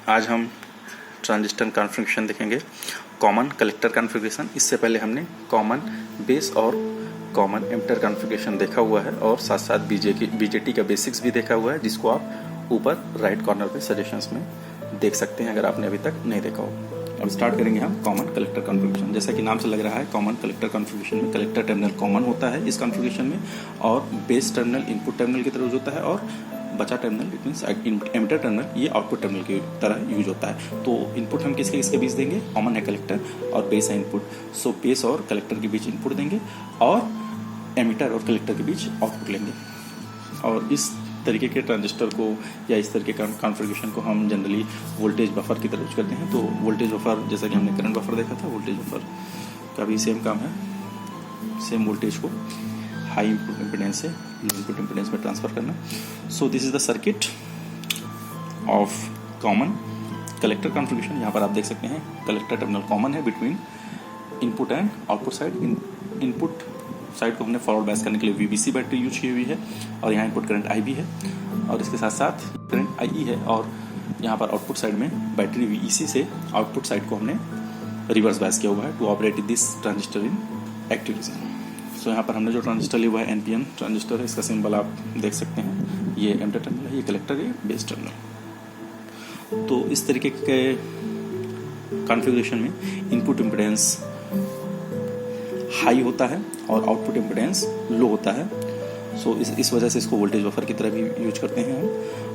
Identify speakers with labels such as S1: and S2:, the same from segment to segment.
S1: आज हम transistor configuration देखेंगे, कॉमन कलेक्टर कॉन्फ़िगरेशन। इससे पहले हमने कॉमन बेस और कॉमन एमिटर कॉन्फ़िगरेशन देखा हुआ है और साथ साथ बीजेटी का बेसिक्स भी देखा हुआ है, जिसको आप ऊपर राइट कॉर्नर पे सजेशंस में देख सकते हैं अगर आपने अभी तक नहीं देखा हो। अब स्टार्ट करेंगे हम कॉमन कलेक्टर कॉन्फ़िगरेशन। जैसा कि नाम से लग रहा है, कॉमन कलेक्टर कॉन्फ़िगरेशन में कलेक्टर टर्मिनल कॉमन होता है इस कॉन्फ़िगरेशन में, और बेस टर्मिनल इनपुट टर्मिनल की तरह यूज होता है, और बचा terminal it means emitter terminal ये आउटपुट टर्मिनल की तरह यूज होता है। तो इनपुट हम किसके बीच देंगे? कॉमन है कलेक्टर और बेस है इनपुट, सो बेस और कलेक्टर के बीच इनपुट देंगे और एमिटर और कलेक्टर के बीच आउटपुट लेंगे। और इस तरीके के ट्रांजिस्टर को या इस तरीके का कॉन्फ़िगरेशन को हम जनरली वोल्टेज बफर की तरह यूज करते हैं। तो वोल्टेज बफर, जैसा कि हमने करंट बफर देखा था, वोल्टेज बफर का भी सेम काम है, सेम वोल्टेज को हाई इनपुट इम्पीडेंस से लो इनपुट इम्पीडेंस में ट्रांसफर करना। So this is the circuit of common collector configuration. यहाँ पर आप देख सकते हैं कलेक्टर टर्मिनल कॉमन है between input and output side. Input side को हमने फॉरवर्ड बायस करने के लिए VBC बैटरी यूज की हुई है, और यहाँ इनपुट करंट IB है, और इसके साथ साथ करंट IE है, और यहाँ पर आउटपुट साइड में बैटरी VEC से आउटपुट साइड को हमने रिवर्स बायस किया हुआ है to operate this transistor in active region. So यहाँ पर हमने जो ट्रांजिस्टर लिया हुआ है NPN ट्रांजिस्टर है, इसका सिंबल आप देख सकते हैं, ये एमिटर टर्मिनल है, ये कलेक्टर है, बेस टर्मिनल। तो इस तरीके के कॉन्फ़िगरेशन में इनपुट इम्पीडेंस हाई होता है और आउटपुट इम्पीडेंस लो होता है। सो इस वजह से इसको वोल्टेज बफर की तरह भी यूज करते हैं हम।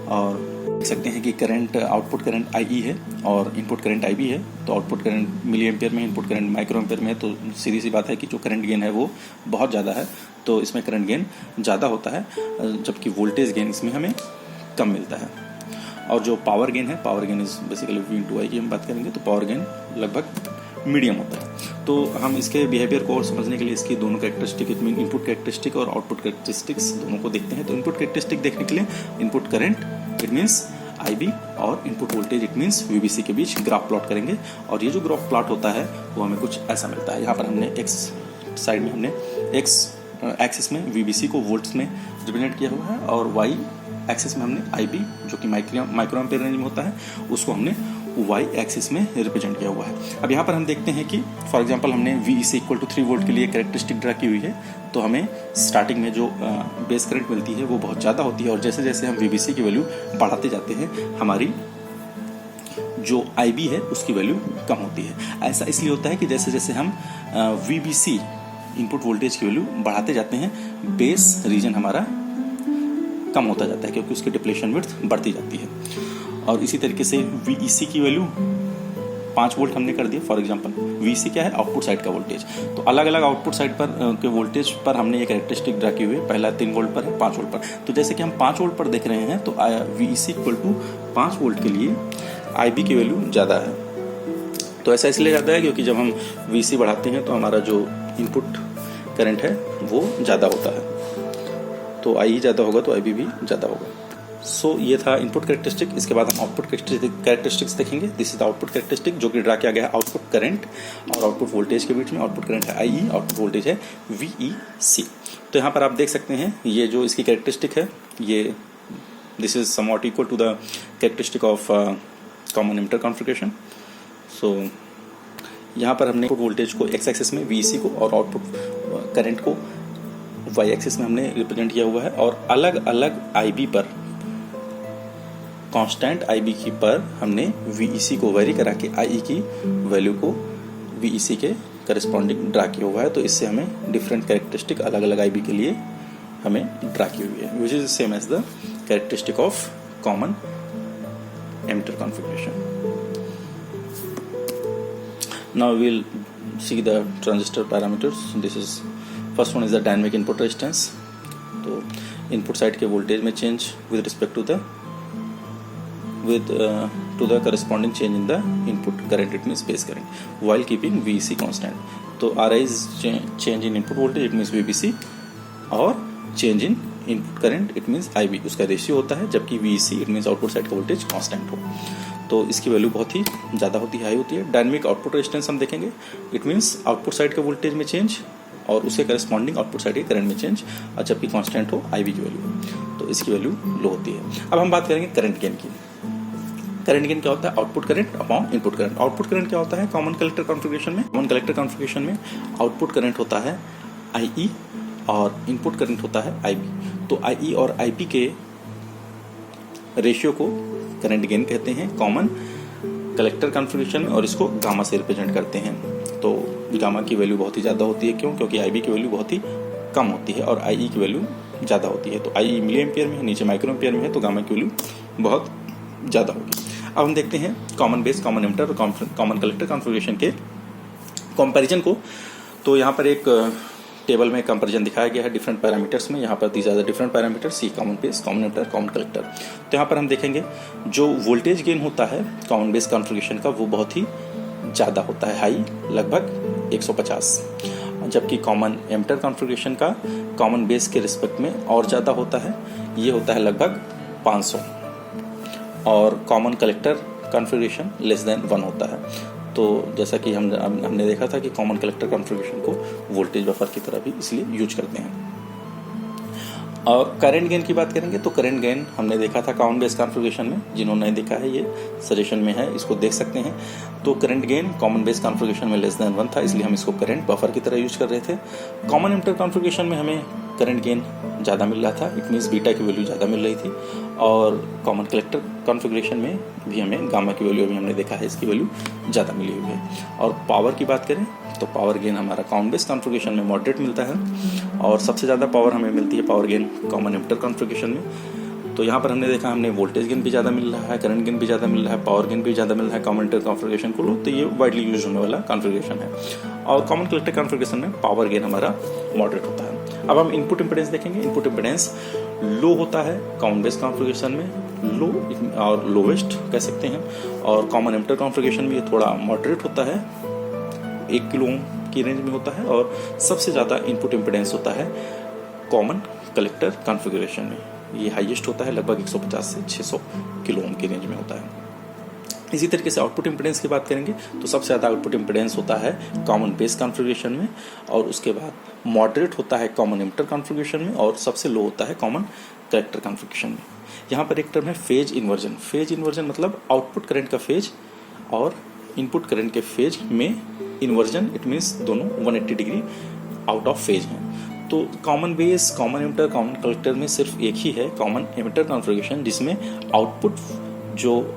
S1: और देख सकते हैं कि करंट आउटपुट करंट IE है और इनपुट करंट IB है। तो आउटपुट करंट मिली एम्पियर में, इनपुट करंट माइक्रो एम्पियर में है, तो सीधी सी बात है कि जो करंट गेन है वो बहुत ज़्यादा है, तो इसमें करंट गेन ज़्यादा होता है, जबकि वोल्टेज गेन इसमें हमें कम मिलता है। और जो पावर गेन है, power gain is basically V/I की हम बात करेंगे, तो पावर गेन लगभग मीडियम होता है। तो हम इसके बिहेवियर को और समझने के लिए इसकी दोनों characteristic, it mean input characteristic और आउटपुट कैरेक्टरिस्टिक्स दोनों को देखते हैं। तो इनपुट कैरेक्टरिस्टिक देखने के लिए input current it means IB और input voltage it means VBC के बीच ग्राफ प्लॉट करेंगे, और ये जो ग्राफ प्लॉट होता है वो हमें कुछ ऐसा मिलता है। यहाँ पर हमने X साइड में हमने X एक्सिस में VBC को वोल्ट्स में रिप्रेजेंट किया हुआ है, और Y एक्सिस में हमने IB जो कि माइक्रो एम्पियर रेंज में होता है उसको हमने Y एक्सिस में रिप्रेजेंट किया हुआ है। अब यहाँ पर हम देखते हैं कि फॉर एग्जांपल हमने VEC इक्वल टू 3 वोल्ट के लिए कैरेक्टरिस्टिक ड्रा की हुई है, तो हमें स्टार्टिंग में जो बेस करंट मिलती है वो बहुत ज़्यादा होती है, और जैसे जैसे हम VBC की वैल्यू बढ़ाते जाते हैं हमारी जो IB है उसकी वैल्यू कम होती है। ऐसा इसलिए होता है कि जैसे जैसे हम VBC इनपुट वोल्टेज की वैल्यू बढ़ाते जाते हैं, बेस रीजन हमारा कम होता जाता है, क्योंकि उसकी डिप्लेशन विड्थ बढ़ती जाती है। और इसी तरीके से VEC की वैल्यू 5 वोल्ट हमने कर दिया फॉर एग्जांपल। VEC क्या है? आउटपुट साइड का वोल्टेज। तो अलग अलग आउटपुट साइड पर के वोल्टेज पर हमने ये कैरेक्टरिस्टिक ड्रा की हुई है। पहला 3 वोल्ट पर है, 5 वोल्ट पर। तो जैसे कि हम 5 वोल्ट पर देख रहे हैं, तो VEC इक्वल टू 5 वोल्ट के लिए IB की वैल्यू ज़्यादा है। तो ऐसा इसलिए ज़्यादा है क्योंकि जब हम VEC बढ़ाते हैं तो हमारा जो इनपुट करंट है वो ज़्यादा होता है, तो IE ज़्यादा होगा तो IB भी ज़्यादा होगा। सो ये था इनपुट कैरेक्टरिस्टिक। इसके बाद हम आउटपुट कैरेक्टरिस्टिक्स देखेंगे। This is the output characteristic जो कि ड्रा किया गया है आउटपुट करंट और आउटपुट वोल्टेज के बीच में। आउटपुट करंट है IE, आउटपुट वोल्टेज है VEC। तो यहाँ पर आप देख सकते हैं ये जो इसकी कैरेक्टरिस्टिक है, ये this is somewhat equal to the characteristic of common emitter configuration. So यहाँ पर हमने इनपुट वोल्टेज को X एक्सिस में VEC को और आउटपुट करंट को Y एक्सिस में हमने रिप्रेजेंट किया हुआ है, और अलग अलग IB पर कांस्टेंट IB की पर हमने VEC को वेरी करा के IE की वैल्यू को VEC के करस्पॉन्डिंग ड्रा किया हुआ है। तो इससे हमें डिफरेंट कैरेक्टरिस्टिक अलग अलग IB के लिए हमें ड्रा की हुई है, which is same as the characteristic of common emitter configuration. Now we will see the transistor parameters. This is first one is the dynamic input resistance. तो इनपुट साइड के वोल्टेज में change with respect to the to the corresponding change in the input current, it means base current, while keeping VEC constant. तो RI is change in input voltage, it means VBC, और change in input current, it means IB, उसका ratio होता है, जबकि VEC it means output side का voltage constant हो। तो इसकी वैल्यू बहुत ही ज़्यादा होती है, हाई होती है। डायनेमिक आउटपुट रेजिस्टेंस हम देखेंगे, इट मीन्स आउटपुट साइड के वोल्टेज में चेंज और उसके करस्पॉन्डिंग आउटपुट साइड के करंट में चेंज, और जबकि कांस्टेंट हो IB की वैल्यू, तो इसकी वैल्यू लो होती है। अब हम बात करेंगे करंट गेन की। करंट गेन क्या होता है? Output current upon input current. Output current क्या होता है कॉमन कलेक्टर कॉन्फ़िगरेशन में? कॉमन कलेक्टर कॉन्फ़िगरेशन में आउटपुट करंट होता है IE और इनपुट करंट होता है IB। तो IE और IB के रेशियो को करंट गेन कहते हैं कॉमन कलेक्टर कॉन्फ़िगरेशन में, और इसको गामा से रिप्रेजेंट करते हैं। तो गामा की वैल्यू बहुत ही ज़्यादा होती है, क्यों? क्योंकि IB की वैल्यू बहुत ही कम होती है और IE की वैल्यू ज़्यादा होती है। तो IE मिली एम्पियर में है, नीचे माइक्रो एम्पियर में है, तो गामा की वैल्यू बहुत ज़्यादा होगी। अब हम देखते हैं कॉमन बेस, कॉमन एमिटर और कॉमन कलेक्टर कॉन्फ़िगरेशन के कंपैरिजन को। तो यहाँ पर एक टेबल में कंपैरिजन दिखाया गया है डिफरेंट पैरामीटर्स में। यहाँ पर these are the different parameters, see common base, common emitter, common collector. तो यहाँ पर हम देखेंगे जो वोल्टेज गेन होता है कॉमन बेस कॉन्फ़िगरेशन का वो बहुत ही ज़्यादा होता है, हाई, लगभग 150, जबकि कॉमन एमिटर कॉन्फ़िगरेशन का कॉमन बेस के रिस्पेक्ट में और ज़्यादा होता है, ये होता है लगभग 500, और common collector configuration less than 1 होता है। तो जैसा कि हमने देखा था कि कॉमन कलेक्टर कॉन्फ़िगरेशन को वोल्टेज बफर की तरह भी इसलिए यूज करते हैं। और करंट गेन की बात करेंगे तो करंट गेन हमने देखा था कॉमन बेस कॉन्फ़िगरेशन में, जिन्होंने नहीं देखा है ये सजेशन में है, इसको देख सकते हैं। तो current gain common base configuration में लेस देन 1 था, इसलिए हम इसको करंट बफर की तरह यूज कर रहे थे। कॉमन एमिटर कॉन्फ़िगरेशन में हमें करंट गेन ज़्यादा मिल रहा था, इट मीन्स बीटा की वैल्यू ज़्यादा मिल रही थी, और कॉमन कलेक्टर कॉन्फ़िगरेशन में भी हमें गामा की वैल्यू, अभी हमने देखा है इसकी वैल्यू ज़्यादा मिली हुई है। और पावर की बात करें तो पावर गेन हमारा कॉमन बेस कॉन्फ़िगरेशन में मॉडरेट मिलता है, और सबसे ज़्यादा पावर हमें मिलती है power gain common emitter configuration में। तो यहाँ पर हमने देखा, हमने वोल्टेज गेन भी ज़्यादा मिल रहा है, करंट गेन भी ज़्यादा मिल रहा है, पावर गेन भी ज़्यादा मिल रहा है कॉमन एमिटर कॉन्फ़िगरेशन को लो, तो ये वाइडली यूज होने वाला कॉन्फ़िगरेशन है। और कॉमन कलेक्टर कॉन्फ़िगरेशन में पावर गेन हमारा मॉडरेट होता है। अब हम इनपुट इम्पीडेंस देखेंगे। इनपुट इम्पीडेंस लो होता है कॉमन बेस कॉन्फ़िगरेशन में, लो और लोवेस्ट कह सकते हैं, और कॉमन एमिटर कॉन्फ़िगरेशन में ये थोड़ा मॉडरेट होता है, 1 किलो ओम की रेंज में होता है, और सबसे ज़्यादा इनपुट इम्पीडेंस होता है कॉमन कलेक्टर कॉन्फ़िगरेशन में, ये हाईएस्ट होता है, लगभग 150 से 600 किलो ओम की रेंज में होता है। इसी तरीके से आउटपुट इम्पीडेंस की बात करेंगे तो सबसे ज़्यादा आउटपुट इम्पीडेंस होता है कॉमन बेस कॉन्फ़िगरेशन में, और उसके बाद मॉडरेट होता है कॉमन एमिटर कॉन्फ़िगरेशन में, और सबसे लो होता है कॉमन कलेक्टर कॉन्फ़िगरेशन में। यहाँ पर एक टर्म है फेज इन्वर्जन। फेज इन्वर्जन मतलब आउटपुट करंट का फेज और इनपुट करंट के फेज में इन्वर्जन, इट मीन्स दोनों 180 डिग्री आउट ऑफ फेज हैं। तो common base, common emitter, common collector में सिर्फ एक ही है कॉमन एमिटर कॉन्फ़िगरेशन, जिसमें आउटपुट जो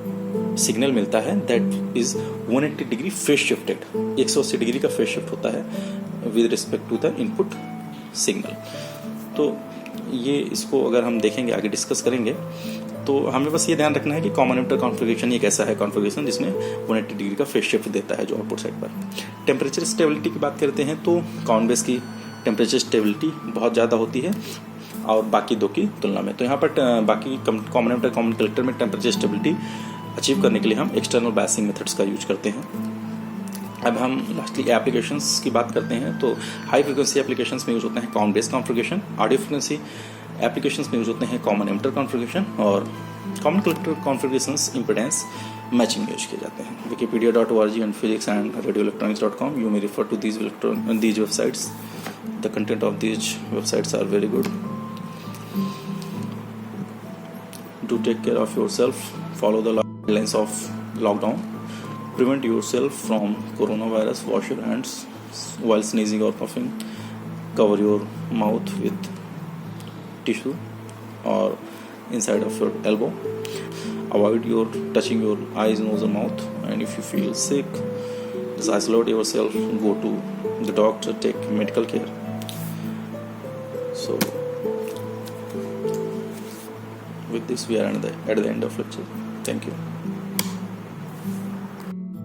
S1: सिग्नल मिलता है that is 180 degree phase shifted, 180 degree का फेज शिफ्ट होता है with respect to the input signal. तो ये इसको अगर हम देखेंगे, आगे डिस्कस करेंगे, तो हमें बस ये ध्यान रखना है कि कॉमन एमिटर कॉन्फ़िगरेशन एक ऐसा है कॉन्फ़िगरेशन जिसमें 180 डिग्री का फेज शिफ्ट देता है जो आउटपुट साइड पर। टेम्परेचर स्टेबिलिटी की बात करते हैं तो कॉमन बेस की टेम्परेचर स्टेबिलिटी बहुत ज़्यादा होती है और बाकी दो की तुलना में। तो यहाँ पर बाकी कॉमन एमिटर, कॉमन कलेक्टर में टेम्परेचर स्टेबिलिटी अचीव करने के लिए हम एक्सटर्नल बायसिंग मेथड्स का यूज करते हैं। अब हम लास्टली एप्लीकेशंस की बात करते हैं तो हाई फ्रिक्वेंसी एप्लीकेशंस में यूज होते हैं common base configuration, audio frequency applications में यूज होते हैं कॉमन एमिटर कॉन्फ़िगरेशन, और common collector configurations impedance matching use किए जाते हैं। wikipedia.org and physics and radioelectronics.com, you may refer to these websites. The content of these websites are very good. Do take care of yourself, follow the guidelines of lockdown, prevent yourself from coronavirus, wash your hands while sneezing or coughing, cover your mouth with tissue or inside of your elbow, avoid your touching your eyes, nose and mouth, and if you feel sick just isolate yourself, go to the doctor, take medical care. So with this we are at the end of lecture. Thank you.